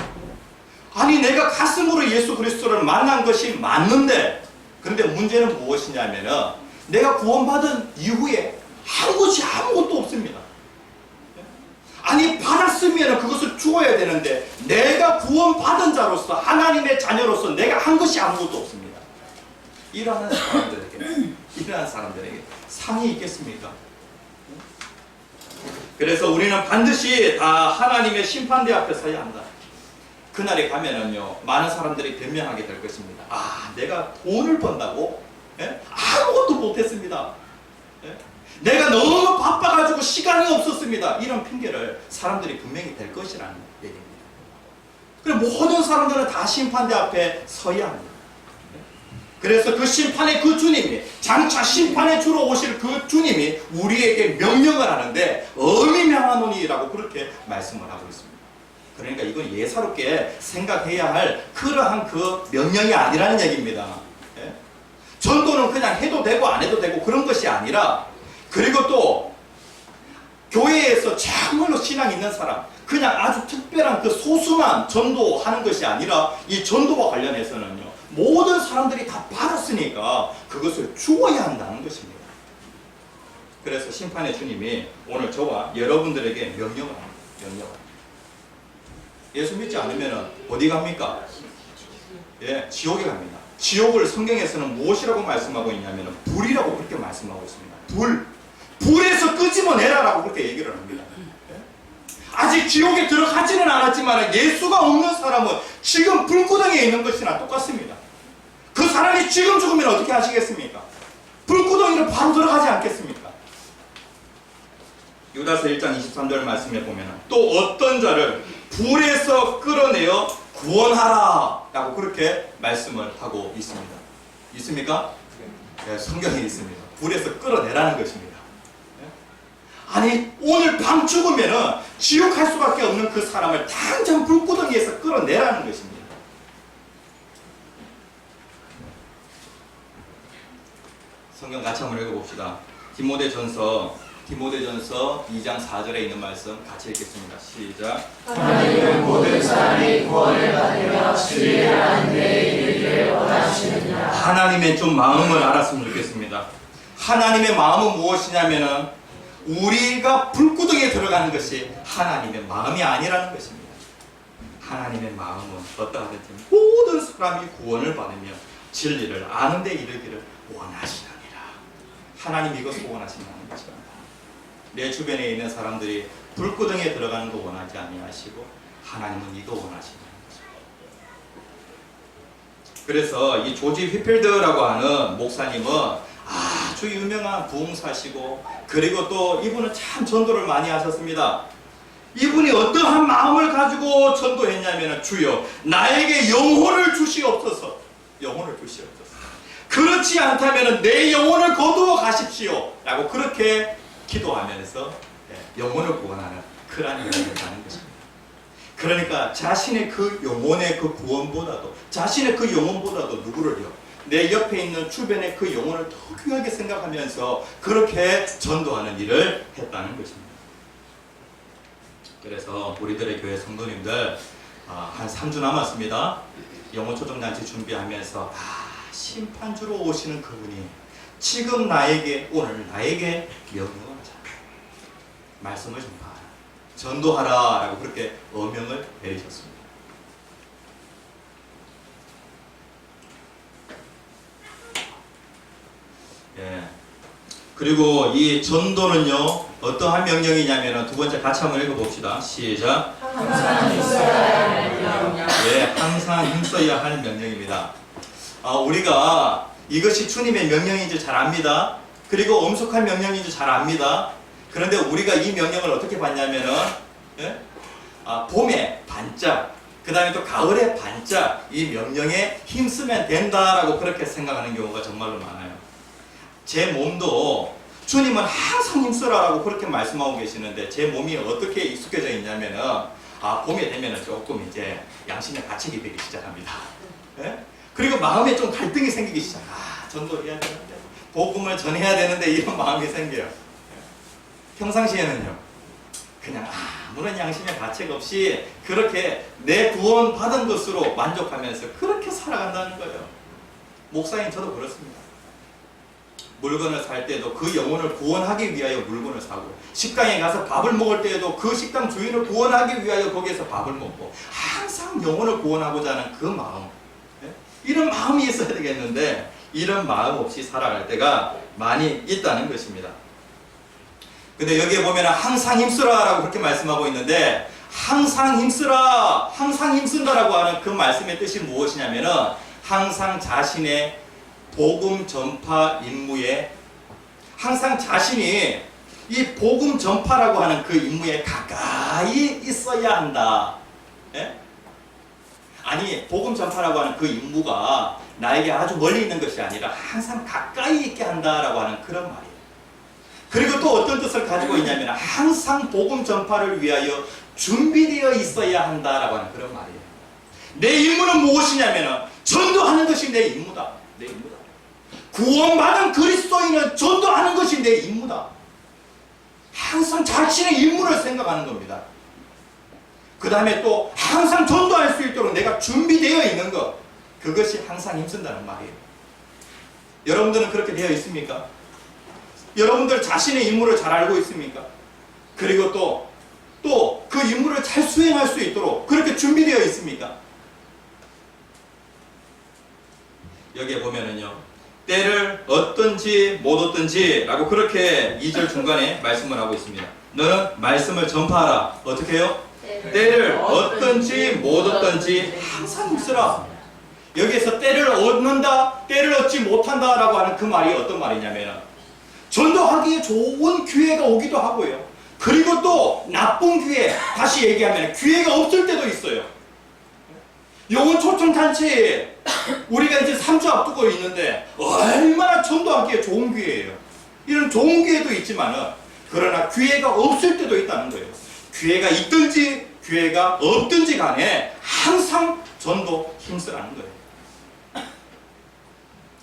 아니 내가 가슴으로 예수 그리스도를 만난 것이 맞는데, 그런데 문제는 무엇이냐면 내가 구원받은 이후에 한 것이 아무것도 없습니다. 아니 받았으면 그것을 주어야 되는데 내가 구원받은 자로서 하나님의 자녀로서 내가 한 것이 아무것도 없습니다. 이러한 사람들에게 상이 있겠습니까? 그래서 우리는 반드시 다 하나님의 심판대 앞에 서야 한다. 그날에 가면은요, 많은 사람들이 변명하게 될 것입니다. 내가 돈을 번다고 아무것도 못했습니다. 내가 너무 바빠가지고 시간이 없었습니다. 이런 핑계를 사람들이 분명히 댈 것이라는 얘기입니다. 그럼 모든 사람들은 다 심판대 앞에 서야 합니다. 그래서 그 심판의 그 주님이, 장차 심판의 주로 오실 그 주님이 우리에게 명령을 하는데 엄히 명하노니라고 그렇게 말씀을 하고 있습니다. 그러니까 이건 예사롭게 생각해야 할 그러한 그 명령이 아니라는 얘기입니다. 전도는 그냥 해도 되고 안 해도 되고 그런 것이 아니라, 그리고 또 교회에서 정말로 신앙 있는 사람, 그냥 아주 특별한 그 소수만 전도하는 것이 아니라 이 전도와 관련해서는요, 모든 사람들이 다 받았으니까 그것을 주어야 한다는 것입니다. 그래서 심판의 주님이 오늘 저와 여러분들에게 명령을 합니다. 명령을. 예수 믿지 않으면 어디 갑니까? 지옥에 갑니다. 지옥을 성경에서는 무엇이라고 말씀하고 있냐면 불이라고 그렇게 말씀하고 있습니다. 불에서 끄집어내라라고 그렇게 얘기를 합니다. 아직 지옥에 들어가지는 않았지만 예수가 없는 사람은 지금 불구덩이에 있는 것이나 똑같습니다. 그 사람이 지금 죽으면 어떻게 하시겠습니까? 불구덩이로 바로 들어가지 않겠습니까? 유다서 1장 23절 말씀에 보면 또 어떤 자를 불에서 끌어내어 구원하라 라고 그렇게 말씀을 하고 있습니다. 있습니까? 네, 성경에 있습니다. 불에서 끌어내라는 것입니다. 아니 오늘 밤 죽으면은 지옥 갈 수밖에 없는 그 사람을 당장 불구덩이에서 끌어내라는 것입니다. 성경 같이 한번 읽어봅시다. 디모데전서 2장 4절에 있는 말씀 같이 읽겠습니다. 시작. 하나님은 모든 사람이 구원을 받으며 진리를 아는 데 이르기를 원하시느니라. 하나님의 좀 마음을 알았으면 좋겠습니다. 하나님의 마음은 무엇이냐면은 우리가 불구덩이에 들어가는 것이 하나님의 마음이 아니라는 것입니다. 하나님의 마음은 어떠하든지 모든 사람이 구원을 받으며 진리를 아는 데 이르기를 원하시느니라. 하나님 이것을 원하신다는 것입니다. 내 주변에 있는 사람들이 불구덩이에 들어가는 거 원하지 아니하시고 하나님은 이거 원하신다는 것입니다. 그래서 이 조지 휘필드라고 하는 목사님은 아주 유명한 부흥사시고 그리고 또 이분은 참 전도를 많이 하셨습니다. 이분이 어떠한 마음을 가지고 전도했냐면 주여 나에게 영혼을 주시옵소서. 영혼을 주시옵소서. 그렇지 않다면 내 영혼을 거두어 가십시오 라고 그렇게 기도하면서 영혼을 구원하는 그러한 일을 했다는 것입니다. 그러니까 자신의 그 영혼의 그 구원보다도 자신의 그 영혼보다도 누구를요? 내 옆에 있는 주변의 그 영혼을 더 귀하게 생각하면서 그렇게 전도하는 일을 했다는 것입니다. 그래서 우리들의 교회 성도님들 한 3주 남았습니다. 영혼 초정잔치 준비하면서 심판주로 오시는 그분이 지금 나에게 오늘 나에게 명령을 하자. 말씀을 전파하라. 전도하라 라고 그렇게 어명을 내리셨습니다. 예. 그리고 이 전도는요 어떠한 명령이냐면 두 번째 같이 한번 읽어봅시다. 시작. 항상 힘써야 할 명령. 예, 항상 힘써야 할 명령입니다. 우리가 이것이 주님의 명령인지 잘 압니다. 그리고 엄숙한 명령인지 잘 압니다. 그런데 우리가 이 명령을 어떻게 받냐면은 봄에 반짝, 그 다음에 또 가을에 반짝 이 명령에 힘쓰면 된다라고 그렇게 생각하는 경우가 정말로 많아요. 제 몸도 주님은 항상 힘쓰라라고 그렇게 말씀하고 계시는데 제 몸이 어떻게 익숙해져 있냐면은 봄에 되면은 조금 이제 양심의 가책이 되기 시작합니다. 예? 그리고 마음에 좀 갈등이 생기기 시작. 전도해야 되는데, 복음을 전해야 되는데 이런 마음이 생겨요. 평상시에는요, 그냥 아무런 양심의 가책 없이 그렇게 내 구원 받은 것으로 만족하면서 그렇게 살아간다는 거예요. 목사님 저도 그렇습니다. 물건을 살 때도 그 영혼을 구원하기 위하여 물건을 사고, 식당에 가서 밥을 먹을 때에도 그 식당 주인을 구원하기 위하여 거기에서 밥을 먹고, 항상 영혼을 구원하고자 하는 그 마음, 이런 마음이 있어야 되겠는데 이런 마음 없이 살아갈 때가 많이 있다는 것입니다. 근데 여기에 보면 항상 힘쓰라 라고 그렇게 말씀하고 있는데, 항상 힘쓰라, 항상 힘쓴다라고 하는 그 말씀의 뜻이 무엇이냐면은 항상 자신의 복음 전파 임무에, 항상 자신이 이 복음 전파라고 하는 그 임무에 가까이 있어야 한다. 예? 아니, 복음 전파라고 하는 그 임무가 나에게 아주 멀리 있는 것이 아니라 항상 가까이 있게 한다라고 하는 그런 말이에요. 그리고 또 어떤 뜻을 가지고 있냐면 항상 복음 전파를 위하여 준비되어 있어야 한다라고 하는 그런 말이에요. 내 임무는 무엇이냐면 전도하는 것이 내 임무다. 내 임무다. 구원받은 그리스도인은 전도하는 것이 내 임무다. 항상 자신의 임무를 생각하는 겁니다. 그 다음에 또 항상 전도할 수 있도록 내가 준비되어 있는 것, 그것이 항상 힘쓴다는 말이에요. 여러분들은 그렇게 되어 있습니까? 여러분들 자신의 임무를 잘 알고 있습니까? 그리고 또 그 임무를 잘 수행할 수 있도록 그렇게 준비되어 있습니까? 여기에 보면은요, 때를 얻든지 못 얻든지 라고 그렇게 2절 중간에 말씀을 하고 있습니다. 너는 말씀을 전파하라. 어떻게 해요? 때를 얻든지 못 얻든지 항상 힘쓰라. 여기에서 때를 얻는다, 때를 얻지 못한다 라고 하는 그 말이 어떤 말이냐면, 전도하기에 좋은 기회가 오기도 하고요, 그리고 또 나쁜 기회, 다시 얘기하면 기회가 없을 때도 있어요. 영혼 초청 잔치에 우리가 이제 3주 앞두고 있는데 얼마나 전도하기에 좋은 기회예요. 이런 좋은 기회도 있지만은, 그러나 기회가 없을 때도 있다는 거예요. 기회가 있든지 기회가 없든지 간에 항상 전도 힘쓰라는 거예요.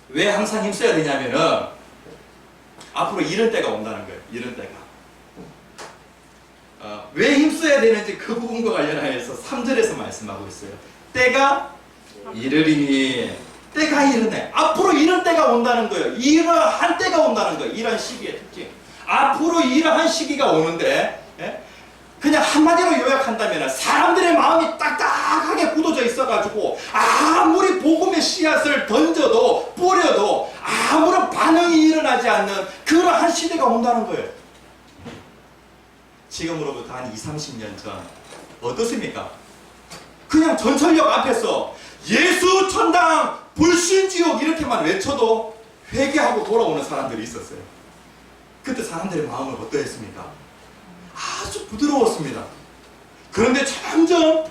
왜 항상 힘써야 되냐면은, 앞으로 이런 때가 온다는 거예요. 이런 때가. 왜 힘써야 되는지 그 부분과 관련하여서 3절에서 말씀하고 있어요. 때가 이르리니, 때가 이르네. 앞으로 이런 때가 온다는 거예요. 이러한 때가 온다는 거예요. 이러한 시기의 특징. 앞으로 이러한 시기가 오는데, 그냥 한마디로 요약한다면 사람들의 마음이 딱딱하게 굳어져 있어가지고 아무리 복음의 씨앗을 던져도 뿌려도 아무런 반응이 일어나지 않는 그러한 시대가 온다는 거예요. 지금으로부터 한 20-30년 전 어떻습니까? 그냥 전철역 앞에서 예수 천당 불신지옥 이렇게만 외쳐도 회개하고 돌아오는 사람들이 있었어요. 그때 사람들의 마음은 어떠했습니까? 아주 부드러웠습니다. 그런데 점점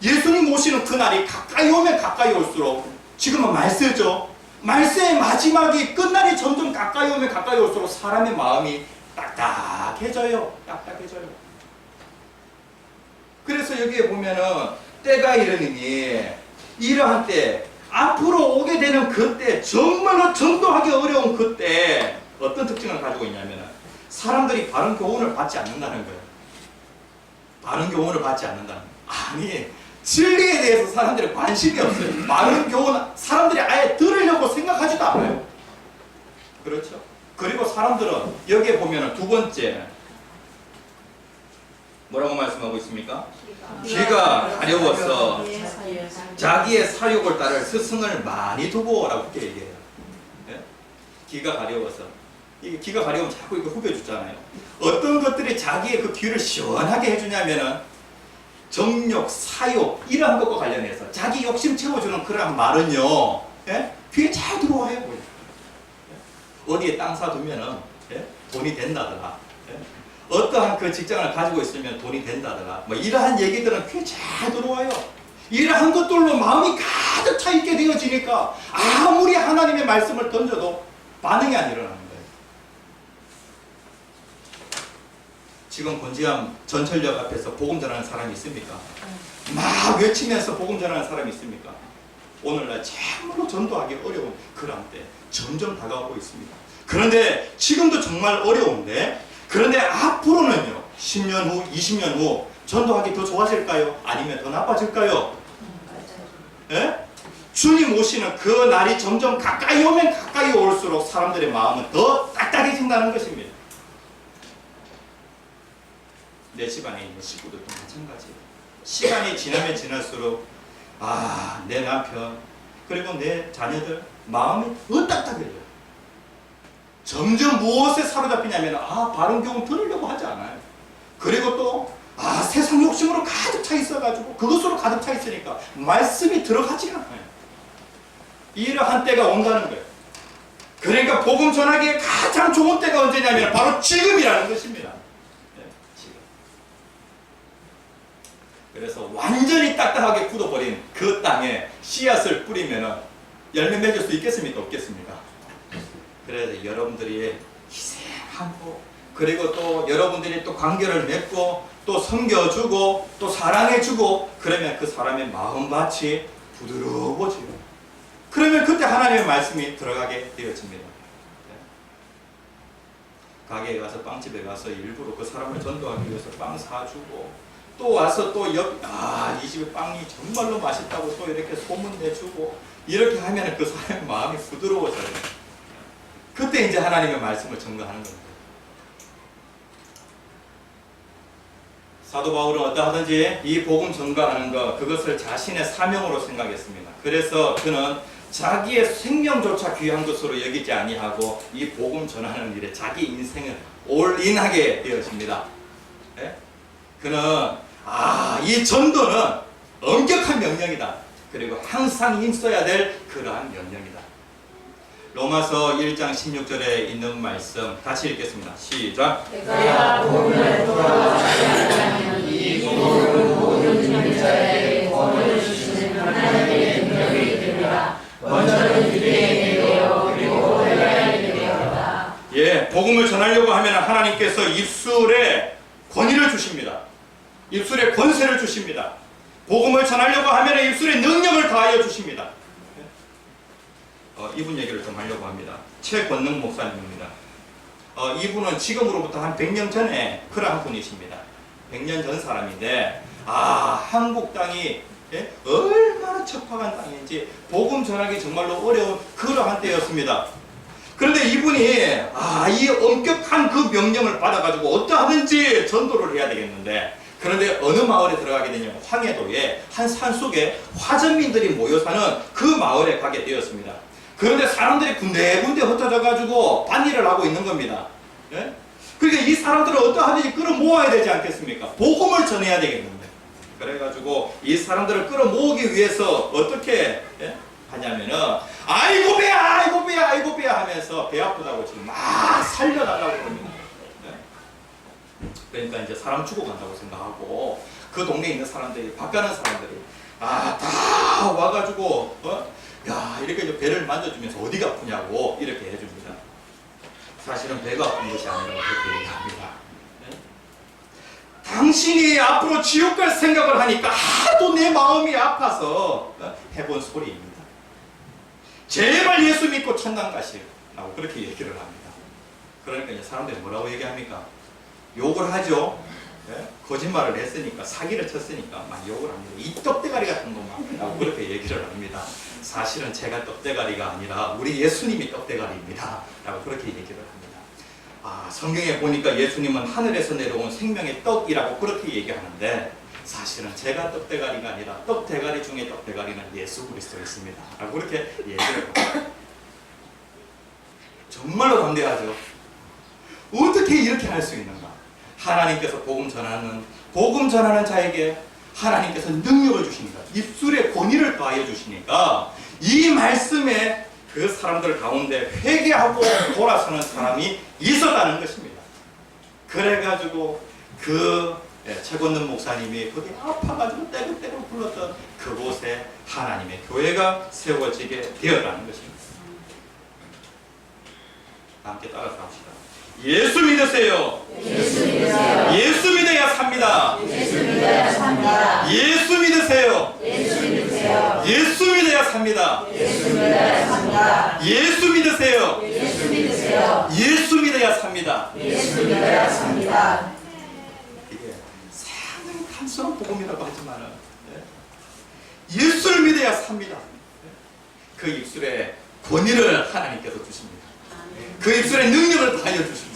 예수님 오시는 그날이 가까이 오면 가까이 올수록, 지금은 말세죠. 말세의 마지막이 끝날이 점점 가까이 오면 가까이 올수록 사람의 마음이 딱딱해져요. 딱딱해져요. 그래서 여기에 보면은 때가 이르니, 이러한 때, 앞으로 오게 되는 그때, 정말로 전도하기 어려운 그때 어떤 특징을 가지고 있냐면, 사람들이 바른 교훈을 받지 않는다는 거예요. 바른 교훈을 받지 않는다는 거예요. 아니, 진리에 대해서 사람들이 관심이 없어요. 바른 교훈 사람들이 아예 들으려고 생각하지도 않아요. 그렇죠? 그리고 사람들은 여기에 보면 두 번째 뭐라고 말씀하고 있습니까? 귀가 가려워서 자기의 사욕을 따를 스승을 많이 두고 라고 그렇게 얘기해요. 예? 귀가 가려워서. 이게 귀가 가려우면 자꾸 이거 후벼주잖아요. 어떤 것들이 자기의 그 귀를 시원하게 해주냐면은 정욕, 사욕 이러한 것과 관련해서 자기 욕심 채워주는 그런 말은요, 예? 귀에 잘 들어와요. 어디에 땅 사두면은, 예? 돈이 된다더라. 예? 어떠한 그 직장을 가지고 있으면 돈이 된다더라. 뭐 이러한 얘기들은 귀에 잘 들어와요. 이러한 것들로 마음이 가득 차 있게 되어지니까 아무리 하나님의 말씀을 던져도 반응이 안 일어나는 거예요. 지금 곤지암 전철역 앞에서 복음 전하는 사람이 있습니까? 막 외치면서 복음 전하는 사람이 있습니까? 오늘날 참으로 전도하기 어려운 그런 때 점점 다가오고 있습니다. 그런데 지금도 정말 어려운데, 그런데 앞으로는요, 10년 후, 20년 후 전도하기 더 좋아질까요? 아니면 더 나빠질까요? 예? 주님 오시는 그 날이 점점 가까이 오면 가까이 올수록 사람들의 마음은 더 딱딱해진다는 것입니다. 내 집안에 있는 식구들도 마찬가지예요. 시간이 지나면 지날수록 내 남편 그리고 내 자녀들 마음이 더 딱딱해져요. 점점 무엇에 사로잡히냐면 바른 교훈 들으려고 하지 않아요. 그리고 또 세상 욕심으로 가득 차 있어가지고 그것으로 가득 차 있으니까 말씀이 들어가지가 않아요. 이러한 때가 온다는 거예요. 그러니까 복음 전하기에 가장 좋은 때가 언제냐면 바로 지금이라는 것입니다. 지금. 그래서 완전히 딱딱하게 굳어버린 그 땅에 씨앗을 뿌리면 열매 맺을 수 있겠습니까? 없겠습니까? 그래서 여러분들이 희생하고, 그리고 또 여러분들이 또 관계를 맺고 또 섬겨주고 또 사랑해주고, 그러면 그 사람의 마음밭이 부드러워지고, 그러면 그때 하나님의 말씀이 들어가게 되어집니다. 가게에 가서 빵집에 가서 일부러 그 사람을 전도하기 위해서 빵 사주고, 또 와서 또 이 집의 빵이 정말로 맛있다고 또 이렇게 소문내주고, 이렇게 하면 그 사람의 마음이 부드러워져요. 그때 이제 하나님의 말씀을 전가하는 겁니다. 사도 바울은 어떠하든지 이 복음 전가하는 것, 그것을 자신의 사명으로 생각했습니다. 그래서 그는 자기의 생명조차 귀한 것으로 여기지 아니하고 이 복음 전하는 일에 자기 인생을 올인하게 되어집니다. 예? 그는 이 전도는 엄격한 명령이다. 그리고 항상 힘써야 될 그러한 명령이다. 로마서 1장 16절에 있는 말씀 같이 읽겠습니다. 시작. 내가 복음을 돌아오지 않으면 이 복음은 모든 믿자에게 권을 주시는 하나님의 능력이 되리라. 먼저는 유대인에게 되어 그리고 헬라인에게 되었다. 예, 복음을 전하려고 하면 하나님께서 입술에 권위를 주십니다. 입술에 권세를 주십니다. 복음을 전하려고 하면 입술에 능력을 더하여 주십니다. 이분 얘기를 좀 하려고 합니다. 최권능 목사님입니다. 이분은 지금으로부터 한 100년 전에 그러한 분이십니다. 100년 전 사람인데 한국 땅이 얼마나 척박한 땅인지 복음 전하기 정말로 어려운 그러한 때였습니다. 그런데 이분이 이 엄격한 그 명령을 받아가지고 어떠하든지 전도를 해야 되겠는데, 그런데 어느 마을에 들어가게 되냐면 황해도에 한 산속에 화전민들이 모여 사는 그 마을에 가게 되었습니다. 그런데 사람들이 군데군데 흩어져가지고 밭일을 하고 있는 겁니다. 예? 그러니까 이 사람들을 어떠하든지 끌어모아야 되지 않겠습니까? 복음을 전해야 되겠는데, 그래가지고 이 사람들을 끌어모으기 위해서 어떻게 하냐면은 아이고 배야 아이고 배야 아이고 배야 하면서 배 아프다고 지금 막 살려달라고 그럽니다. 그러니까 이제 사람 죽어간다고 생각하고 그 동네에 있는 사람들이, 밥 가는 사람들이 다 와가지고 이렇게 이제 배를 만져주면서 어디가 아프냐고 이렇게 해줍니다. 사실은 배가 아픈 것이 아니라 그렇게 얘기합니다. 당신이 앞으로 지옥 갈 생각을 하니까 하도 내 마음이 아파서 해본 소리입니다. 제발 예수 믿고 천당 가시라고 그렇게 얘기를 합니다. 그러니까 이제 사람들이 뭐라고 얘기합니까? 욕을 하죠. 거짓말을 했으니까, 사기를 쳤으니까 막 욕을 합니다. 이 떡대가리 같은 것만 라고 그렇게 얘기를 합니다. 사실은 제가 떡대가리가 아니라 우리 예수님이 떡대가리입니다 라고 그렇게 얘기를 합니다. 성경에 보니까 예수님은 하늘에서 내려온 생명의 떡이라고 그렇게 얘기하는데, 사실은 제가 떡대가리가 아니라 떡대가리 중에 떡대가리는 예수 그리스도였습니다 라고 그렇게 얘기를 합니다. 정말로 담대하죠. 어떻게 이렇게 할 수 있는가? 하나님께서 복음 전하는 자에게 하나님께서 능력을 주십니다. 입술에 권위를 더하여 주시니까 이 말씀에 그 사람들 가운데 회개하고 돌아서는 사람이 있었다는 것입니다. 그래가지고 최권능 목사님이 거기 아파가지고 떼굴떼굴 불렀던 그곳에 하나님의 교회가 세워지게 되었다는 것입니다. 함께 따라서 합시다. 예수 믿으세요. 예수 믿으세요. 예수 믿어야 삽니다. 예수 믿어야 삽니다. 예수 믿으세요. 예수 믿으세요. 예수 믿어야 삽니다. 예수 믿어야 삽니다. 예수 믿으세요. 예수 믿으세요. 예수 믿어야 삽니다. 예수 믿어야 삽니다. 이게 상당히 단순한 복음이라고 하지만은 예수를 믿어야 삽니다. 그 입술에 권위를 하나님께서 주십니다. 그 입술에 능력을 더하여 주십니다.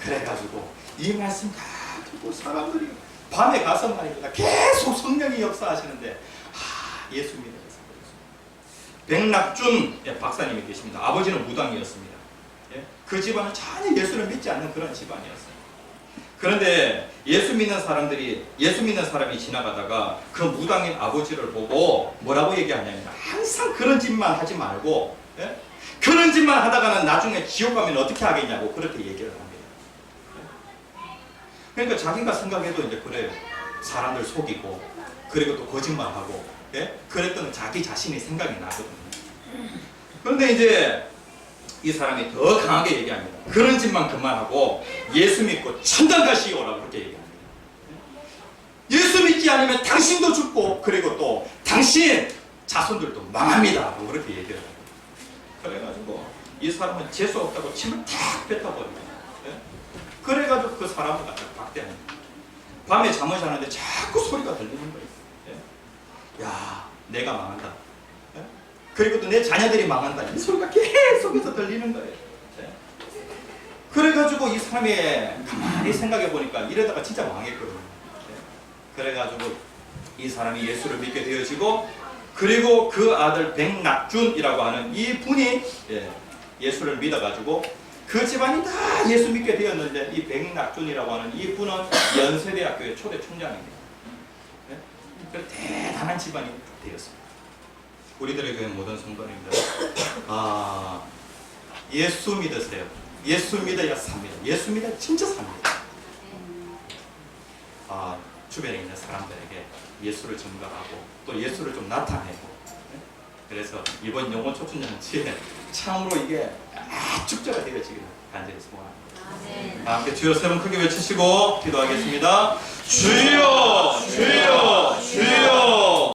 그래가지고 이 말씀 다 듣고 사람들이 밤에 가서 말입니다. 계속 성령이 역사하시는데 예수 믿어야 삽니다. 백낙준 박사님이 계십니다. 아버지는 무당이었습니다. 그 집안은 전혀 예수를 믿지 않는 그런 집안이었어요. 그런데 예수 믿는 사람이 지나가다가 그 무당인 아버지를 보고 뭐라고 얘기하냐면, 항상 그런 짓만 하지 말고 그런 짓만 하다가는 나중에 지옥 가면 어떻게 하겠냐고 그렇게 얘기를 합니다. 그러니까 자기가 생각해도 이제 그래요. 사람들 속이고 그리고 또 거짓말하고 그랬던 자기 자신이 생각이 나거든요. 그런데 이제 이 사람이 더 강하게 얘기합니다. 그런 짓만 그만하고 예수 믿고 천당 가시오라고 그렇게 얘기합니다. 예수 믿지 않으면 당신도 죽고 그리고 또 당신 자손들도 망합니다 라고 그렇게 얘기를 합니다. 그래가지고 이 사람은 재수 없다고 침을 탁 뱉어버립니다. 그래가지고 그 사람을 갖다 박대합니다. 밤에 잠을 자는데 자꾸 소리가 들리는 거예요. 야, 내가 망한다. 그리고 또 내 자녀들이 망한다. 이 소리가 계속해서 들리는 거예요. 그래가지고 이 사람이 가만히 생각해 보니까 이러다가 진짜 망했거든요. 그래가지고 이 사람이 예수를 믿게 되어지고 그리고 그 아들 백낙준이라고 하는 이 분이 예수를 믿어가지고 그 집안이 다 예수 믿게 되었는데, 이 백낙준이라고 하는 이 분은 연세대학교의 초대 총장입니다. 그 대단한 집안이 되었습니다. 우리들의 교회 모든 성도님들, 예수 믿으세요. 예수 믿어야 삽니다. 예수 믿어야 진짜 삽니다. 주변에 있는 사람들에게 예수를 증거하고 또 예수를 좀 나타내고, 그래서 이번 영혼 촉춘잔치에 참으로 이게 축제가 되어지기를 간절히 소원합니다. 함께 주여 세 번 크게 외치시고 기도하겠습니다. 주여, 주여.